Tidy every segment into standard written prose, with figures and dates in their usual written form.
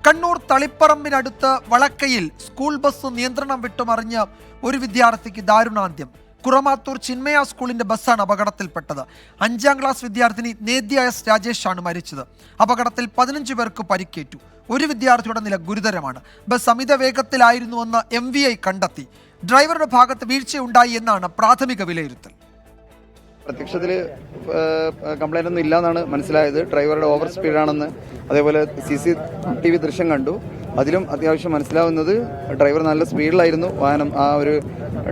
Kannur തളിപ്പറമ്പിനടുത്ത് വളക്കയിൽ school bus നിയന്ത്രണം വിട്ടുമറിഞ്ഞ് ഒരു വിദ്യാർത്ഥിക്ക് ദാരുണാന്ത്യം. കുറമാത്തൂർ ചിന്മയ സ്കൂളിന്റെ ബസ്സാണ് അപകടത്തിൽപ്പെട്ടത്. 5ാം ക്ലാസ് വിദ്യാർത്ഥിനി നേദ്യ എസ് രാജേഷാണ് മരിച്ചത്. അപകടത്തിൽ 15 പേർക്ക് പരിക്കേറ്റു. ഒരു വിദ്യാർത്ഥിയുടെ നില ഗുരുതരമാണ്. ബസ് അമിത വേഗത്തിലായിരുന്നുവെന്ന് MVI കണ്ടെത്തി. ഡ്രൈവറുടെ ഭാഗത്ത് വീഴ്ചയുണ്ടായി എന്നാണ് പ്രാഥമിക വിലയിരുത്തൽ. പ്രത്യക്ഷത്തിൽ കംപ്ലൈൻ്റ് ഒന്നും ഇല്ലയെന്നാണ് മനസ്സിലായത്. ഡ്രൈവറുടെ ഓവർ സ്പീഡാണെന്ന് അതേപോലെ CCTV ദൃശ്യം കണ്ടു. അതിലും അത്യാവശ്യം മനസ്സിലാവുന്നത് ഡ്രൈവർ നല്ല സ്പീഡിലായിരുന്നു വാഹനം. ആ ഒരു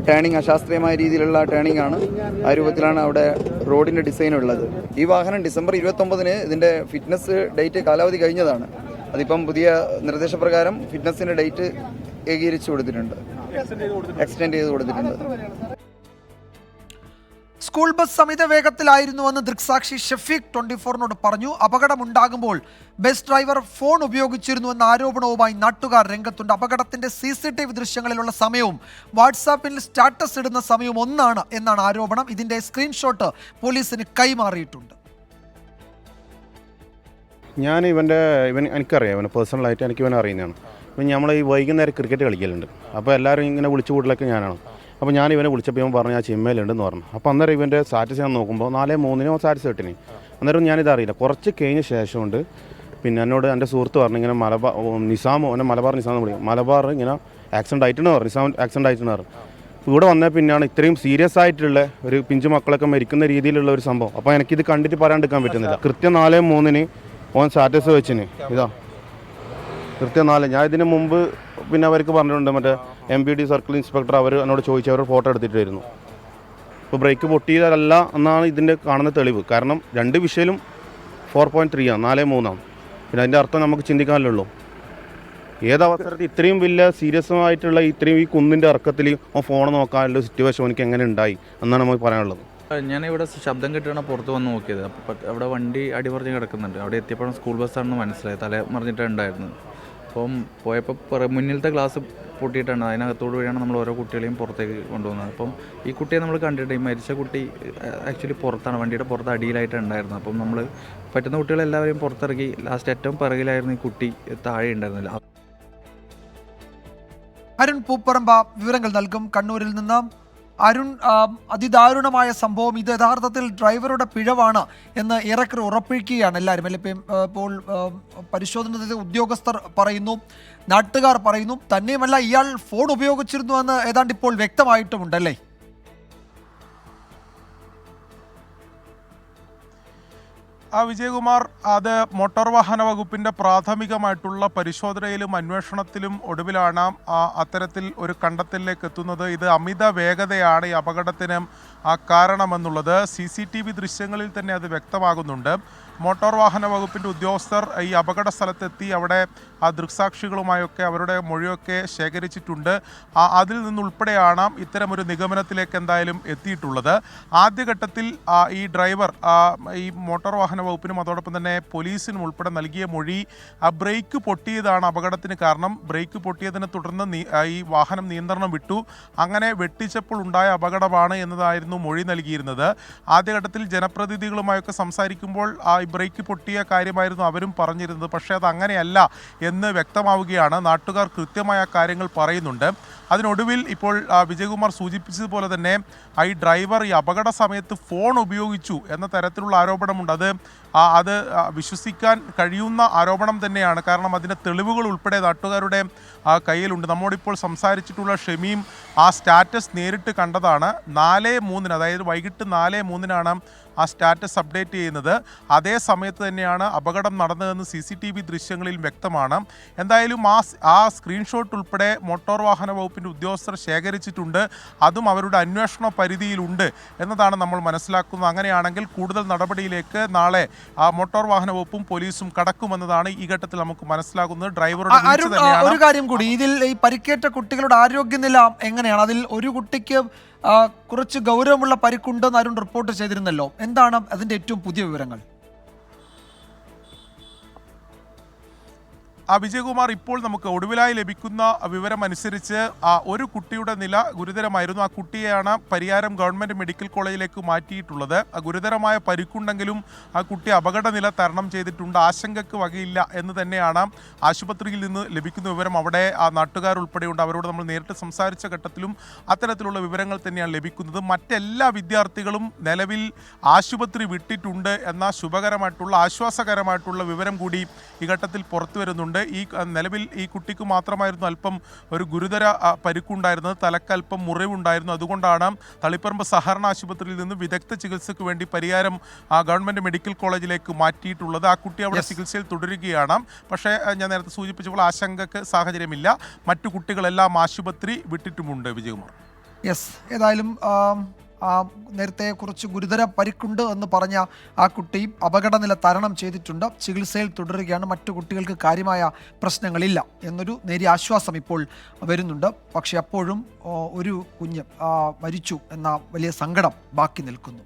ടേണിംഗ് അശാസ്ത്രീയമായ രീതിയിലുള്ള ടേണിംഗ് ആണ്. ആ രൂപത്തിലാണ് അവിടെ റോഡിന്റെ ഡിസൈൻ ഉള്ളത്. ഈ വാഹനം ഡിസംബർ 29 ഇതിന്റെ ഫിറ്റ്നസ് ഡേറ്റ് കാലാവധി കഴിഞ്ഞതാണ്. അതിപ്പം പുതിയ നിർദ്ദേശപ്രകാരം ഫിറ്റ്നസിന്റെ ഡേറ്റ് ഏകീകരിച്ചു കൊടുത്തിട്ടുണ്ട്, എക്സ്റ്റെൻഡ് ചെയ്ത് കൊടുത്തിട്ടുണ്ട്. സ്കൂൾ ബസ് അമിത വേഗത്തിലായിരുന്നുവെന്ന് ദൃക്സാക്ഷി ഷഫീഖ് 24നോട് പറഞ്ഞു. അപകടമുണ്ടാകുമ്പോൾ ബസ് ഡ്രൈവർ ഫോൺ ഉപയോഗിച്ചിരുന്നുവെന്ന ആരോപണവുമായി നാട്ടുകാർ രംഗത്തുണ്ട്. അപകടത്തിന്റെ CCTV ദൃശ്യങ്ങളിലുള്ള സമയവും വാട്സാപ്പിൽ സ്റ്റാറ്റസ് ഇടുന്ന സമയവും ഒന്നാണ് എന്നാണ് ആരോപണം. ഇതിന്റെ സ്ക്രീൻഷോട്ട് പോലീസിന് കൈമാറിയിട്ടുണ്ട്. എനിക്കറിയാം, ഇവനെ പേഴ്സണലായിട്ട് എനിക്ക് ഇവനെ അറിയുന്നതാണ്. ഇപ്പം നമ്മൾ ഈ വൈകുന്നേരം ക്രിക്കറ്റ് കളിക്കലുണ്ട്. അപ്പോൾ എല്ലാവരും ഇങ്ങനെ വിളിച്ചു കൂടലൊക്കെ ഞാനാണ്. അപ്പോൾ ഞാൻ ഇവനെ വിളിച്ചപ്പോൾ ഇവൻ പറഞ്ഞു ഞാൻ ചിന്മയിലുണ്ടെന്ന് പറഞ്ഞു. അപ്പോൾ അന്നേരം ഇവൻ്റെ സ്റ്റാറ്റസ് ഞാൻ നോക്കുമ്പോൾ 4:03 സ്റ്റാറ്റസ് കിട്ടിനി. അന്നേരം ഞാനിതറിയില്ല. കുറച്ച് കഴിഞ്ഞ ശേഷമുണ്ട് പിന്നെ എന്നോട് എൻ്റെ സുഹൃത്ത് പറഞ്ഞു ഇങ്ങനെ മലബാർ നിസാം വിളിക്കും. മലബാർ ഇങ്ങനെ ആക്സിഡൻ്റ് ആയിട്ടെന്ന് പറഞ്ഞു, നിസാം ആക്സിഡൻ്റ് ആയിട്ടെന്ന് പറഞ്ഞു. ഇവിടെ വന്നേ പിന്നെയാണ് ഇത്രയും സീരിയസ് ആയിട്ടുള്ള ഒരു പിഞ്ചു മക്കളൊക്കെ മരിക്കുന്ന രീതിയിലുള്ള ഒരു സംഭവം. അപ്പോൾ എനിക്കിത് കണ്ടിട്ട് പറയാണ്ടിരിക്കാൻ പറ്റുന്നില്ല. കൃത്യം 4:03 ഓൻ സ്റ്റാറ്റസ് വെച്ചിന്. ഇതാ കൃത്യം 4. ഞാൻ ഇതിന് മുമ്പ് പിന്നെ അവർക്ക് പറഞ്ഞിട്ടുണ്ട്, മറ്റേ MPD സർക്കിൾ ഇൻസ്പെക്ടർ അവർ എന്നോട് ചോദിച്ചു, അവർ ഫോട്ടോ എടുത്തിട്ടായിരുന്നു. ഇപ്പോൾ ബ്രേക്ക് പൊട്ടിയതല്ല എന്നാണ് ഇതിൻ്റെ കാണുന്ന തെളിവ്. കാരണം 2 വിഷയിലും 4.3 ആണ്, 4:03. പിന്നെ അതിൻ്റെ അർത്ഥം നമുക്ക് ചിന്തിക്കാനല്ലോ. ഏതവസരത്തിൽ ഇത്രയും വലിയ സീരിയസ് ആയിട്ടുള്ള ഇത്രയും ഈ കുന്നിൻ്റെ ഇറക്കത്തിൽ ഫോൺ നോക്കാനുള്ള സിറ്റുവേഷൻ എനിക്ക് എങ്ങനെ ഉണ്ടായി എന്നാണ് നമുക്ക് പറയാനുള്ളത്. ഞാനിവിടെ ശബ്ദം കിട്ടുകയാണ് പുറത്ത് വന്ന് നോക്കിയത്. അപ്പോൾ അവിടെ വണ്ടി അടിമറിഞ്ഞ് കിടക്കുന്നുണ്ട്. അവിടെ എത്തിയപ്പോഴും സ്കൂൾ ബസ്സാണെന്ന് മനസ്സിലായി. തല മറിഞ്ഞിട്ടുണ്ടായിരുന്നു. അപ്പം പോയപ്പോൾ മുന്നിലത്തെ ഗ്ലാസ് പൊട്ടിയിട്ടാണ്. അതിനകത്തോട് വഴിയാണ് നമ്മൾ ഓരോ കുട്ടികളെയും പുറത്തേക്ക് കൊണ്ടുപോകുന്നത്. അപ്പം ഈ കുട്ടിയെ നമ്മൾ കണ്ടിട്ട് ഈ മരിച്ച കുട്ടി ആക്ച്വലി പുറത്താണ്, വണ്ടിയുടെ പുറത്ത് അടിയിലായിട്ട് ഉണ്ടായിരുന്നത്. അപ്പം നമ്മൾ പറ്റുന്ന കുട്ടികളെല്ലാവരെയും പുറത്തിറക്കി ലാസ്റ്റ് ഏറ്റവും പിറകിലായിരുന്നു ഈ കുട്ടി, താഴെ ഉണ്ടായിരുന്നില്ല. അരുൺ പൂപ്പറമ്പ വിവരങ്ങൾ നൽകും കണ്ണൂരിൽ നിന്ന്. അരുൺ, അതിദാരുണമായ സംഭവം. ഇത് യഥാർത്ഥത്തിൽ ഡ്രൈവറുടെ പിഴവാണ് എന്ന് ഏറെക്കുറെ ഉറപ്പിക്കുകയാണ് എല്ലാവരും അല്ലെ? ഇപ്പോൾ പരിശോധന ഉദ്യോഗസ്ഥർ പറയുന്നു, നാട്ടുകാർ പറയുന്നു. തന്നെയുമല്ല, ഇയാൾ ഫോൺ ഉപയോഗിച്ചിരുന്നു എന്ന് ഏതാണ്ട് ഇപ്പോൾ വ്യക്തമായിട്ടുമുണ്ടല്ലേ? വിജയകുമാർ, അത് മോട്ടോർ വാഹന വകുപ്പിൻ്റെ പ്രാഥമികമായിട്ടുള്ള പരിശോധനയിലും അന്വേഷണത്തിലും ഒടുവിലാണ് അത്തരത്തിൽ ഒരു കണ്ടെത്തലിലേക്ക് എത്തുന്നത്. ഇത് അമിത വേഗതയാണ് ഈ അപകടത്തിന് കാരണമെന്നുള്ളത്. CCTV ദൃശ്യങ്ങളിൽ തന്നെ അത് വ്യക്തമാകുന്നുണ്ട്. മോട്ടോർ വാഹന വകുപ്പിൻ്റെ ഉദ്യോഗസ്ഥർ ഈ അപകട സ്ഥലത്തെത്തി അവിടെ ദൃക്സാക്ഷികളുമായൊക്കെ അവരുടെ മൊഴിയൊക്കെ ശേഖരിച്ചിട്ടുണ്ട്. അതിൽ നിന്നുൾപ്പെടെയാണ് ഇത്തരമൊരു നിഗമനത്തിലേക്ക് എന്തായാലും എത്തിയിട്ടുള്ളത്. ആദ്യഘട്ടത്തിൽ ഈ ഡ്രൈവർ ഈ മോട്ടോർ വാഹന വകുപ്പിനും അതോടൊപ്പം തന്നെ പോലീസിനും ഉൾപ്പെടെ നൽകിയ മൊഴി ബ്രേക്ക് പൊട്ടിയതാണ് അപകടത്തിന് കാരണം. ബ്രേക്ക് പൊട്ടിയതിനെ തുടർന്ന് ഈ വാഹനം നിയന്ത്രണം വിട്ടു. അങ്ങനെ വെട്ടിച്ചപ്പോൾ ഉണ്ടായ അപകടമാണ് എന്നതായിരുന്നു മൊഴി നൽകിയിരുന്നത്. ആദ്യഘട്ടത്തിൽ ജനപ്രതിനിധികളുമായൊക്കെ സംസാരിക്കുമ്പോൾ ബ്രേക്ക് പൊട്ടിയ കാര്യമായിരുന്നു അവരും പറഞ്ഞിരുന്നത്. പക്ഷേ അത് അങ്ങനെയല്ല എന്ന് വ്യക്തമാവുകയാണ്. നാട്ടുകാർ കൃത്യമായ കാര്യങ്ങൾ പറയുന്നുണ്ട്. അതിനൊടുവിൽ ഇപ്പോൾ വിജയകുമാർ സൂചിപ്പിച്ചതുപോലെ തന്നെ ഈ ഡ്രൈവർ ഈ അപകട സമയത്ത് ഫോൺ ഉപയോഗിച്ചു എന്ന തരത്തിലുള്ള ആരോപണമുണ്ട്. അത് വിശ്വസിക്കാൻ കഴിയുന്ന ആരോപണം തന്നെയാണ്. കാരണം അതിൻ്റെ തെളിവുകൾ ഉൾപ്പെടെ നാട്ടുകാരുടെ കയ്യിലുണ്ട്. നമ്മോടിപ്പോൾ സംസാരിച്ചിട്ടുള്ള ഷമീം ആ സ്റ്റാറ്റസ് നേരിട്ട് കണ്ടതാണ്. 4:03, അതായത് വൈകിട്ട് 4:03 ആ സ്റ്റാറ്റസ് അപ്ഡേറ്റ് ചെയ്യുന്നത്. അതേ സമയത്ത് തന്നെയാണ് അപകടം നടന്നതെന്ന് CCTV ദൃശ്യങ്ങളിൽ വ്യക്തമാണ്. എന്തായാലും ആ സ്ക്രീൻഷോട്ട് ഉൾപ്പെടെ മോട്ടോർ വാഹന വകുപ്പിൻ്റെ ഉദ്യോഗസ്ഥർ ശേഖരിച്ചിട്ടുണ്ട്. അതും അവരുടെ അന്വേഷണ പരിധിയിലുണ്ട് എന്നതാണ് നമ്മൾ മനസ്സിലാക്കുന്നത്. അങ്ങനെയാണെങ്കിൽ കൂടുതൽ നടപടിയിലേക്ക് നാളെ മോട്ടോർ വാഹന വകുപ്പും പോലീസും കടക്കുമെന്നതാണ് ഈ ഘട്ടത്തിൽ നമുക്ക് മനസ്സിലാകുന്നത്. ഡ്രൈവറുടെ ഒരു കാര്യം കൂടി, ഇതിൽ ഈ പരിക്കേറ്റ കുട്ടികളുടെ ആരോഗ്യനില എങ്ങനെയാണ്? അതിൽ ഒരു കുട്ടിക്ക് കുറച്ച് ഗൗരവമുള്ള പരിക്കുണ്ടെന്ന് അരുൺ റിപ്പോർട്ട് ചെയ്തിരുന്നല്ലോ. എന്താണ് അതിന്റെ ഏറ്റവും പുതിയ വിവരങ്ങൾ? വിജയകുമാർ, ഇപ്പോൾ നമുക്ക് ഒടുവിലായി ലഭിക്കുന്ന വിവരം അനുസരിച്ച് ഒരു കുട്ടിയുടെ നില ഗുരുതരമായിരുന്നു. ആ കുട്ടിയെയാണ് പരിയാരം ഗവൺമെൻറ് മെഡിക്കൽ കോളേജിലേക്ക് മാറ്റിയിട്ടുള്ളത്. ഗുരുതരമായ പരിക്കുണ്ടെങ്കിലും ആ കുട്ടി അപകടനില തരണം ചെയ്തിട്ടുണ്ട്. ആശങ്കയ്ക്ക് വകയില്ല എന്ന് തന്നെയാണ് ആശുപത്രിയിൽ നിന്ന് ലഭിക്കുന്ന വിവരം. അവിടെ നാട്ടുകാരുൾപ്പെടെയുണ്ട്. അവരോട് നമ്മൾ നേരിട്ട് സംസാരിച്ച ഘട്ടത്തിലും അത്തരത്തിലുള്ള വിവരങ്ങൾ തന്നെയാണ് ലഭിക്കുന്നത്. മറ്റെല്ലാ വിദ്യാർത്ഥികളും നിലവിൽ ആശുപത്രി വിട്ടിട്ടുണ്ട് എന്ന ശുഭകരമായിട്ടുള്ള ആശ്വാസകരമായിട്ടുള്ള വിവരം കൂടി ഈ ഘട്ടത്തിൽ പുറത്തു വരുന്നുണ്ട്. നിലവിൽ ഈ കുട്ടിക്ക് മാത്രമായിരുന്നു അല്പം ഒരു ഗുരുതര പരിക്കുണ്ടായിരുന്നത്. തലക്കല്പം മുറിവുണ്ടായിരുന്നു. അതുകൊണ്ടാണ് തളിപ്പറമ്പ് സഹകരണ ആശുപത്രിയിൽ നിന്ന് വിദഗ്ധ ചികിത്സയ്ക്ക് വേണ്ടി പരിയാരം ഗവൺമെൻറ് മെഡിക്കൽ കോളേജിലേക്ക് മാറ്റിയിട്ടുള്ളത്. ആ കുട്ടി അവിടെ ചികിത്സയിൽ തുടരുകയാണ്. പക്ഷേ ഞാൻ നേരത്തെ സൂചിപ്പിച്ചപ്പോൾ ആശങ്കയ്ക്ക് സാഹചര്യമില്ല. മറ്റു കുട്ടികളെല്ലാം ആശുപത്രി വിട്ടിട്ടുമുണ്ട്. വിജയകുമാർ. ഏതായാലും നേരത്തെ കുറച്ച് ഗുരുതര പരിക്കുണ്ട് എന്ന് പറഞ്ഞ ആ കുട്ടി അപകടനില തരണം ചെയ്തിട്ടുണ്ട്. ചികിത്സയിൽ തുടരുകയാണ്. മറ്റു കുട്ടികൾക്ക് കാര്യമായ പ്രശ്നങ്ങളില്ല എന്നൊരു നേരിയ ആശ്വാസം ഇപ്പോൾ വരുന്നുണ്ട്. പക്ഷെ അപ്പോഴും ഒരു കുഞ്ഞ് മരിച്ചു എന്ന വലിയ സങ്കടം ബാക്കി നിൽക്കുന്നു.